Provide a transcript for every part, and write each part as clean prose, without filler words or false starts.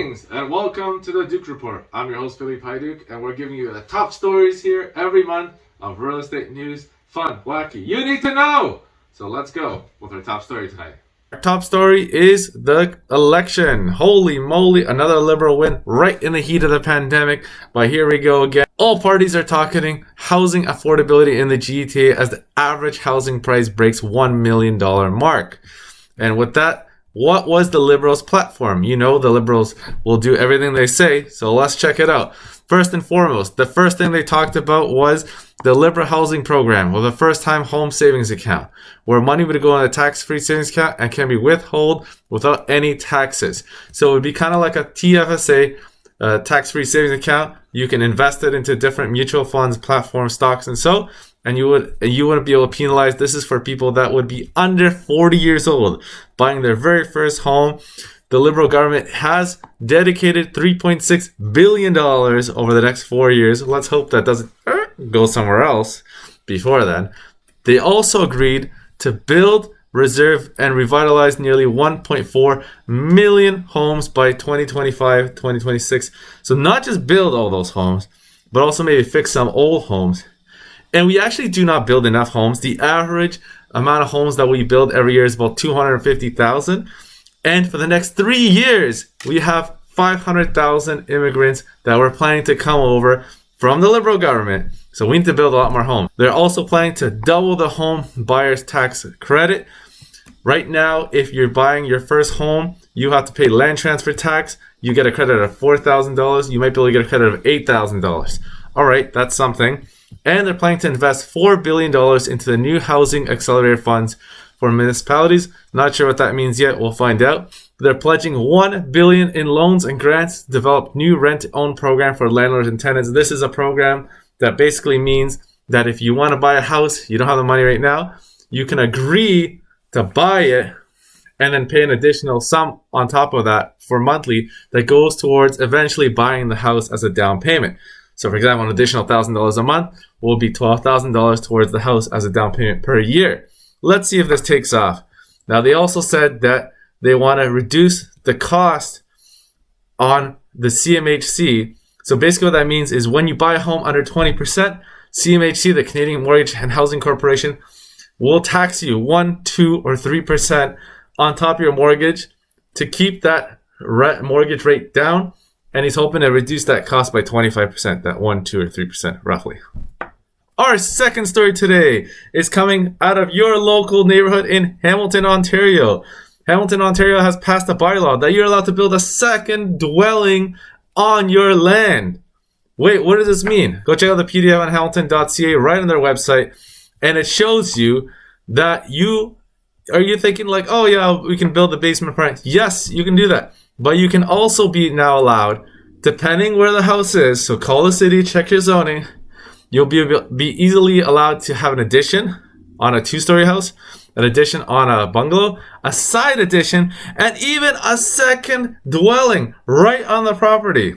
Greetings and welcome to the Duke Report. I'm your host Philly Duke, and we're giving you the top stories here every month of real estate news, fun, wacky, you need to know. So let's go with our top story tonight. Our top story is the election. Holy moly, another Liberal win right in the heat of the pandemic. But here we go again. All parties are talking housing affordability in the GTA as the average housing price breaks $1 million mark. And with that, what was the Liberals' platform? You know, the Liberals will do everything they say, so let's check it out. First and foremost, the first thing they talked about was the Liberal Housing Program, or the first-time home savings account, where money would go in a tax-free savings account and can be withheld without any taxes. So it would be kind of like a TFSA, tax-free savings account. You can invest it into different mutual funds, platforms, stocks, and so. And you wouldn't be able to penalize. This is for people that would be under 40 years old, buying their very first home. The Liberal government has dedicated $3.6 billion over the next 4 years. Let's hope that doesn't go somewhere else before then. They also agreed to build, reserve, and revitalize nearly 1.4 million homes by 2025, 2026. So not just build all those homes, but also maybe fix some old homes. And we actually do not build enough homes. The average amount of homes that we build every year is about 250,000. And for the next 3 years, we have 500,000 immigrants that we're planning to come over from the Liberal government. So we need to build a lot more homes. They're also planning to double the home buyer's tax credit. Right now, if you're buying your first home, you have to pay land transfer tax. You get a credit of $4,000. You might be able to get a credit of $8,000. All right, that's something. And they're planning to invest $4 billion into the new housing accelerator funds for municipalities. Not sure what that means yet. We'll find out. They're pledging $1 billion in loans and grants to develop new rent-to-own program for landlords and tenants. This is a program that basically means that if you want to buy a house, you don't have the money right now, you can agree to buy it and then pay an additional sum on top of that for monthly that goes towards eventually buying the house as a down payment. So for example, an additional $1,000 a month will be $12,000 towards the house as a down payment per year. Let's see if this takes off. Now, they also said that they want to reduce the cost on the CMHC. So basically what that means is when you buy a home under 20%, CMHC, the Canadian Mortgage and Housing Corporation, will tax you 1%, 2%, or 3% on top of your mortgage to keep that mortgage rate down. And he's hoping to reduce that cost by 25%, that 1%, 2%, or 3% roughly. Our second story today is coming out of your local neighborhood in Hamilton, Ontario. Hamilton, Ontario has passed a bylaw that you're allowed to build a second dwelling on your land. Wait, what does this mean? Go check out the PDF on hamilton.ca right on their website. And it shows you that are you thinking like, oh yeah, we can build the basement front. Yes, you can do that. But you can also be now allowed, depending where the house is, so call the city, check your zoning, you'll be easily allowed to have an addition on a 2-story house, an addition on a bungalow, a side addition, and even a second dwelling right on the property.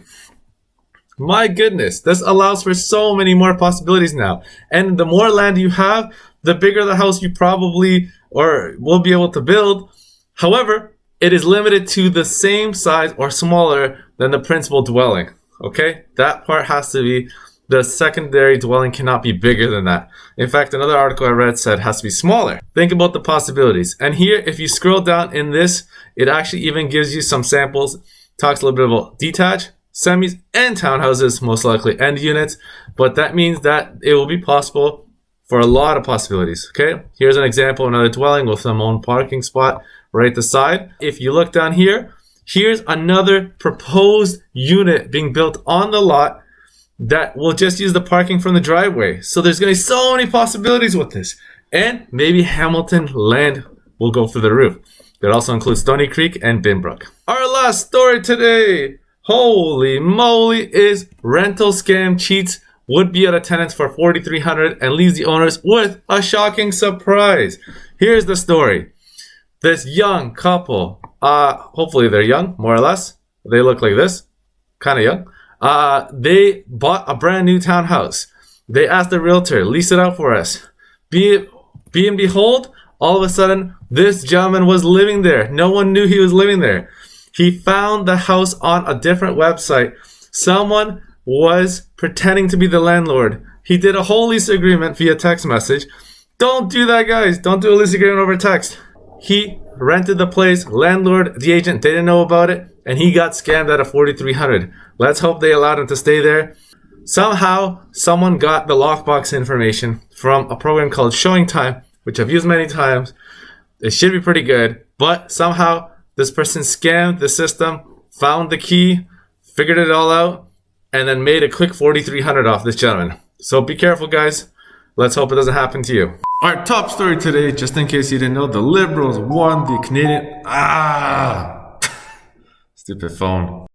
My goodness, this allows for so many more possibilities now. And the more land you have, the bigger the house you probably or will be able to build. However, it is limited to the same size or smaller than the principal dwelling. Okay? That part has to be, the secondary dwelling cannot be bigger than that. In fact, another article I read said it has to be smaller. Think about the possibilities. And here, if you scroll down in this, it actually even gives you some samples. Talks a little bit about detached, semis, and townhouses, most likely, and units. But that means that it will be possible for a lot of possibilities. Okay? Here's an example of another dwelling with some own parking spot right at the side. If you look down here, here's another proposed unit being built on the lot that will just use the parking from the driveway. So there's going to be so many possibilities with this. And maybe Hamilton land will go through the roof. It also includes Stony Creek and Binbrook. Our last story today, holy moly, is rental scam cheats would-be out of tenants for $4,300 and leaves the owners with a shocking surprise. Here's the story. This young couple, hopefully they're young, more or less. They look like this, kind of young. They bought a brand new townhouse. They asked the realtor, lease it out for us. Be and behold, all of a sudden, this gentleman was living there. No one knew he was living there. He found the house on a different website. Someone was pretending to be the landlord. He did a whole lease agreement via text message. Don't do that, guys. Don't do a lease agreement over text. He rented the place. Landlord, the agent didn't know about it, and he got scammed out of $4,300. Let's hope they allowed him to stay there. Somehow, someone got the lockbox information from a program called Showing Time, which I've used many times. It should be pretty good, but somehow this person scammed the system, found the key, figured it all out, and then made a quick $4,300 off this gentleman. So be careful, guys. Let's hope it doesn't happen to you. Our top story today, just in case you didn't know, the Liberals won the Canadian... Stupid phone.